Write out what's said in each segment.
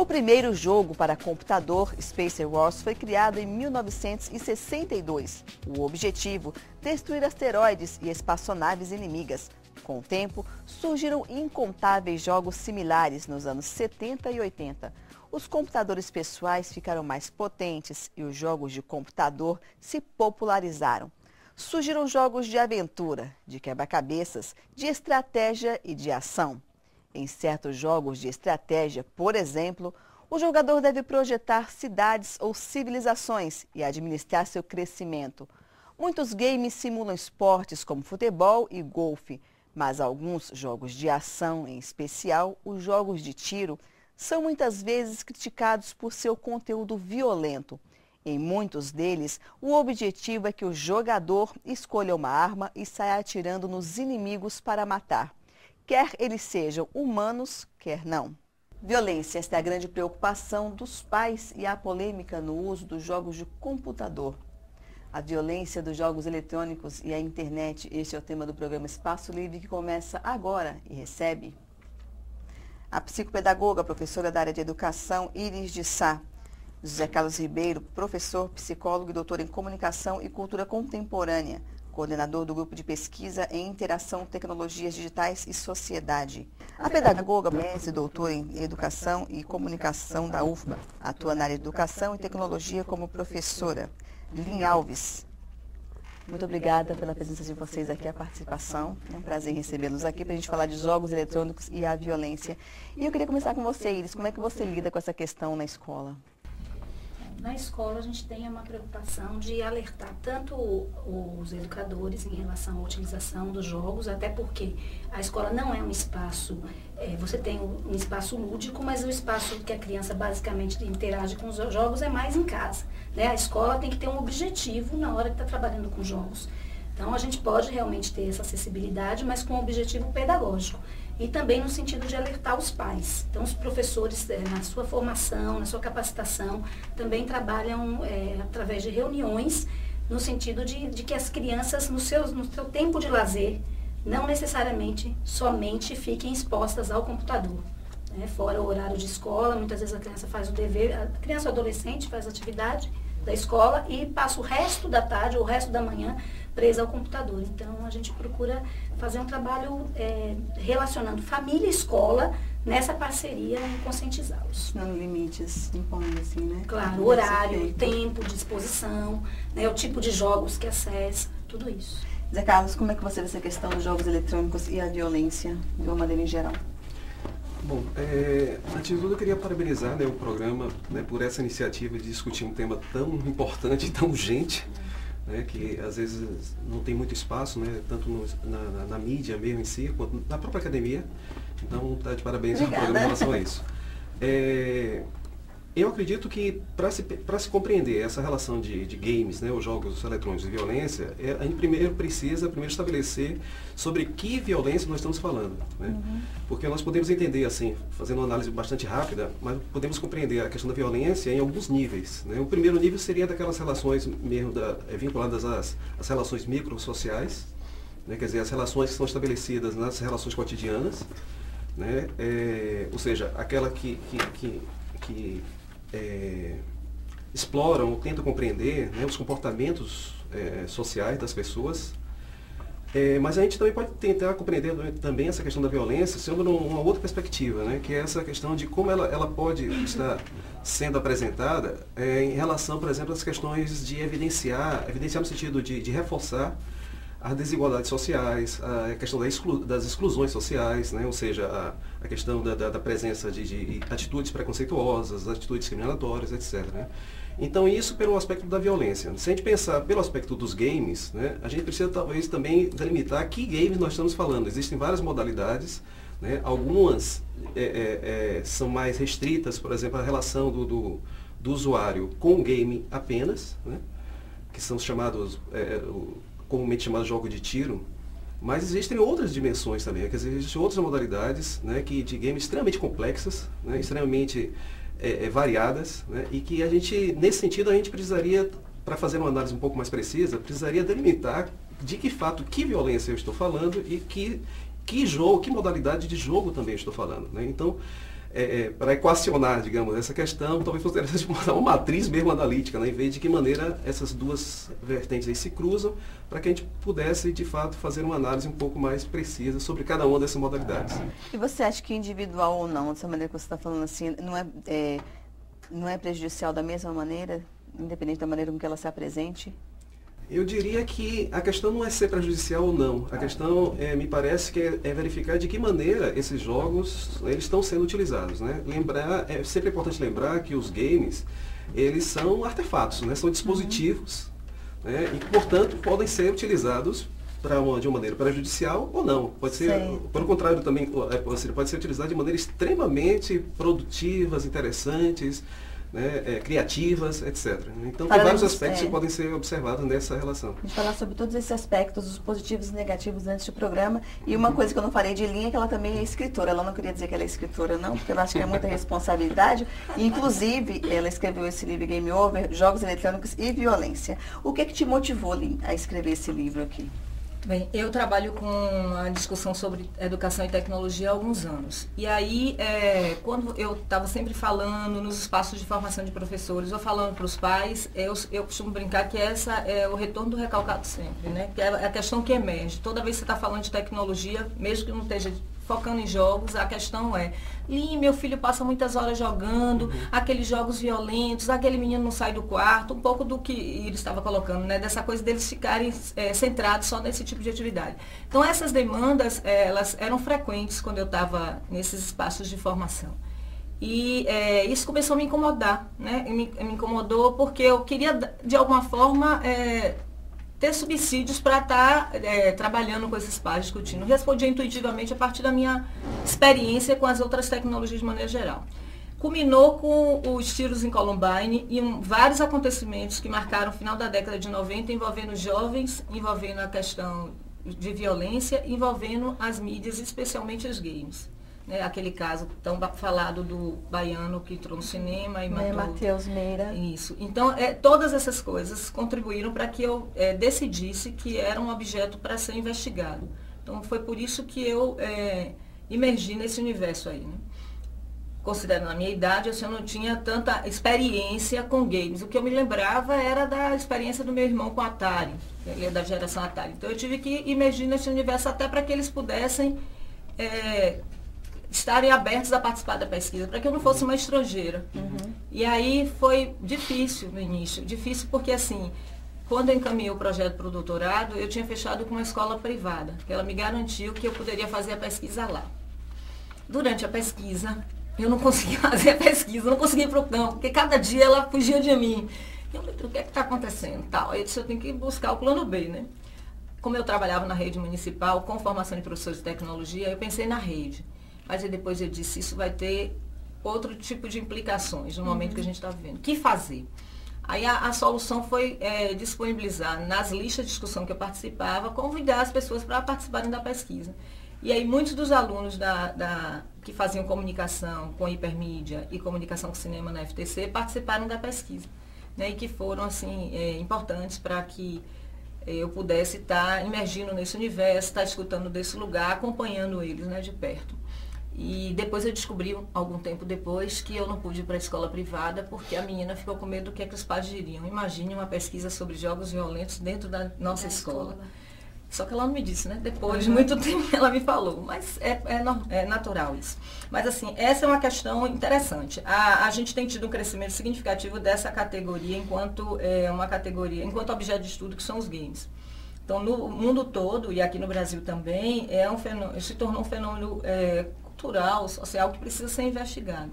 O primeiro jogo para computador, Space Wars, foi criado em 1962. O objetivo, destruir asteroides e espaçonaves inimigas. Com o tempo, surgiram incontáveis jogos similares nos anos 70 e 80. Os computadores pessoais ficaram mais potentes e os jogos de computador se popularizaram. Surgiram jogos de aventura, de quebra-cabeças, de estratégia e de ação. Em certos jogos de estratégia, por exemplo, o jogador deve projetar cidades ou civilizações e administrar seu crescimento. Muitos games simulam esportes como futebol e golfe, mas alguns jogos de ação, em especial os jogos de tiro, são muitas vezes criticados por seu conteúdo violento. Em muitos deles, o objetivo é que o jogador escolha uma arma e saia atirando nos inimigos para matar. Quer eles sejam humanos, quer não. Violência, esta é a grande preocupação dos pais e a polêmica no uso dos jogos de computador. A violência dos jogos eletrônicos e a internet, este é o tema do programa Espaço Livre, que começa agora e recebe a psicopedagoga, professora da área de educação, Iris de Sá. José Carlos Ribeiro, professor, psicólogo e doutor em comunicação e cultura contemporânea, coordenador do grupo de pesquisa em interação, tecnologias digitais e sociedade. A pedagoga, mestre e doutor em educação e comunicação da UFBA, atua na área de educação e tecnologia como professora. Lin Alves. Muito obrigada pela presença de vocês aqui, a participação. É um prazer recebê-los aqui para a gente falar de jogos eletrônicos e a violência. E eu queria começar com você, Iris. Como é que você lida com essa questão na escola? Na escola, a gente tem uma preocupação de alertar tanto os educadores em relação à utilização dos jogos, até porque a escola não é um espaço, você tem um espaço lúdico, mas o espaço que a criança basicamente interage com os jogos é mais em casa, né? A escola tem que ter um objetivo na hora que está trabalhando com jogos. Então, a gente pode realmente ter essa acessibilidade, mas com um objetivo pedagógico. E também no sentido de alertar os pais. Então, os professores, na sua formação, na sua capacitação, também trabalham através de reuniões, no sentido de que as crianças, no seu tempo de lazer, não necessariamente somente fiquem expostas ao computador. Fora o horário de escola, muitas vezes a criança faz o dever, a criança ou adolescente faz a atividade da escola e passa o resto da tarde ou o resto da manhã presa ao computador. Então, a gente procura fazer um trabalho relacionando família e escola nessa parceria e conscientizá-los. Dando limites, impondo assim, né? Claro, o horário, o tempo de exposição, né, o tipo de jogos que acessa, tudo isso. Zé Carlos, como é que você vê essa questão dos jogos eletrônicos e a violência, de uma maneira em geral? Bom, antes de tudo eu queria parabenizar, né, o programa, né, por essa iniciativa de discutir um tema tão importante e tão urgente, né, que às vezes não tem muito espaço, né, tanto na mídia mesmo em si, quanto na própria academia. Então, tá de parabéns ao programa em relação a isso. Eu acredito que para se compreender essa relação de games, né, os jogos eletrônicos e violência, a gente primeiro precisa estabelecer sobre que violência nós estamos falando. Né? Porque nós podemos entender, assim, fazendo uma análise bastante rápida, mas podemos compreender a questão da violência em alguns níveis. Né? O primeiro nível seria daquelas relações mesmo vinculadas às relações microsociais, né? Quer dizer, as relações que são estabelecidas nas relações cotidianas, né? Ou seja, aquela que exploram ou tentam compreender, né, os comportamentos sociais das pessoas. Mas a gente também pode tentar compreender também essa questão da violência sendo uma outra perspectiva, né, que é essa questão de como ela pode estar sendo apresentada em relação, por exemplo, às questões de evidenciar no sentido de reforçar as desigualdades sociais, a questão das exclusões sociais, né? Ou seja, a questão da presença de atitudes preconceituosas, atitudes discriminatórias, etc. Né? Então, isso pelo aspecto da violência. Se a gente pensar pelo aspecto dos games, né, a gente precisa talvez também delimitar que games nós estamos falando. Existem várias modalidades, né? Algumas são mais restritas, por exemplo, a relação do usuário com o game apenas, né? Que são chamados... comumente chamado jogo de tiro, mas existem outras dimensões também, quer dizer, existem outras modalidades, né, de games extremamente complexas, né, extremamente variadas, né, e que a gente, nesse sentido, a gente precisaria, para fazer uma análise um pouco mais precisa, precisaria delimitar de que fato, que violência eu estou falando e que modalidade de jogo também eu estou falando. Né? Então, para equacionar, digamos, essa questão, talvez fosse interessante montar uma matriz mesmo analítica, né, em vez de que maneira essas duas vertentes aí se cruzam, para que a gente pudesse, de fato, fazer uma análise um pouco mais precisa sobre cada uma dessas modalidades. E você acha que individual ou não, dessa maneira que você está falando assim, não é prejudicial da mesma maneira, independente da maneira com que ela se apresente? Eu diria que a questão não é ser prejudicial ou não. A questão, me parece que é verificar de que maneira esses jogos eles estão sendo utilizados, né? É sempre importante lembrar que os games, eles são artefatos, né? São dispositivos, né? E, portanto, podem ser utilizados de uma maneira prejudicial ou não. Pode ser, pelo contrário, também pode ser utilizado de maneira extremamente produtivas, interessantes, né, criativas, etc. Então, tem vários aspectos que podem ser observados nessa relação. A gente falar sobre todos esses aspectos, os positivos e negativos antes do programa. E uma coisa que eu não falei de Linha é que ela também é escritora. Ela não queria dizer que ela é escritora, não, porque eu acho que é muita responsabilidade. E, inclusive, ela escreveu esse livro, Game Over, Jogos Eletrônicos e Violência. O que te motivou, Lin, a escrever esse livro aqui? Bem, eu trabalho com a discussão sobre educação e tecnologia há alguns anos. E aí, quando eu estava sempre falando nos espaços de formação de professores ou falando para os pais, eu costumo brincar que essa é o retorno do recalcado sempre, né? Que é a questão que emerge. Toda vez que você está falando de tecnologia, mesmo que não esteja focando em jogos, a questão é: Lin, meu filho passa muitas horas jogando, aqueles jogos violentos, aquele menino não sai do quarto, um pouco do que ele estava colocando, né? Dessa coisa deles ficarem centrados só nesse tipo de atividade. Então, essas demandas, elas eram frequentes quando eu estava nesses espaços de formação. E isso começou a me incomodar, né? Me incomodou porque eu queria, de alguma forma, ter subsídios para estar trabalhando com esses pais, discutindo. Respondia intuitivamente a partir da minha experiência com as outras tecnologias de maneira geral. Culminou com os tiros em Columbine e vários acontecimentos que marcaram o final da década de 90, envolvendo jovens, envolvendo a questão de violência, envolvendo as mídias, especialmente os games. Aquele caso tão falado do baiano que entrou no cinema e matou... Matheus Meira. Isso. Então, todas essas coisas contribuíram para que eu decidisse que era um objeto para ser investigado. Então, foi por isso que eu imergi nesse universo aí, né? Considerando a minha idade, eu não tinha tanta experiência com games. O que eu me lembrava era da experiência do meu irmão com Atari. Ele é da geração Atari. Então, eu tive que imergir nesse universo até para que eles pudessem... estarem abertos a participar da pesquisa, para que eu não fosse uma estrangeira. E aí foi difícil no início, difícil porque assim, quando eu encaminhei o projeto para o doutorado, eu tinha fechado com uma escola privada, que ela me garantiu que eu poderia fazer a pesquisa lá. Durante a pesquisa, eu não conseguia fazer a pesquisa, não conseguia ir para o campo, porque cada dia ela fugia de mim. Eu falei, o que é que está acontecendo? Tal. Eu disse, eu tenho que buscar o plano B, né? Como eu trabalhava na rede municipal, com formação de professores de tecnologia, eu pensei na rede. Mas aí depois eu disse, isso vai ter outro tipo de implicações no momento que a gente está vivendo. O que fazer? Aí a solução foi disponibilizar nas listas de discussão que eu participava, convidar as pessoas para participarem da pesquisa. E aí muitos dos alunos que faziam comunicação com hipermídia e comunicação com cinema na FTC participaram da pesquisa, né? E que foram assim, importantes para que eu pudesse estar imergindo nesse universo, estar escutando desse lugar, acompanhando eles, né, de perto. E depois eu descobri, algum tempo depois, que eu não pude ir para a escola privada porque a menina ficou com medo do que os pais diriam. Imagine uma pesquisa sobre jogos violentos dentro da nossa escola. Só que ela não me disse, né? Depois de muito tempo ela me falou. Mas é natural isso. Mas assim, essa é uma questão interessante. A gente tem tido um crescimento significativo dessa categoria enquanto enquanto objeto de estudo, que são os games. Então, no mundo todo, e aqui no Brasil também, se tornou um fenômeno cultural, social, que precisa ser investigado.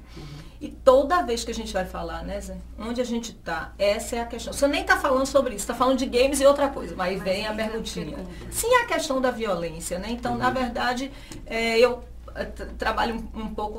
E toda vez que a gente vai falar, né, Zé, onde a gente está, essa é a questão. Você nem está falando sobre isso, está falando de games e outra coisa, mas vem a perguntinha. Sim, a questão da violência, né? Então, na verdade, eu trabalho um pouco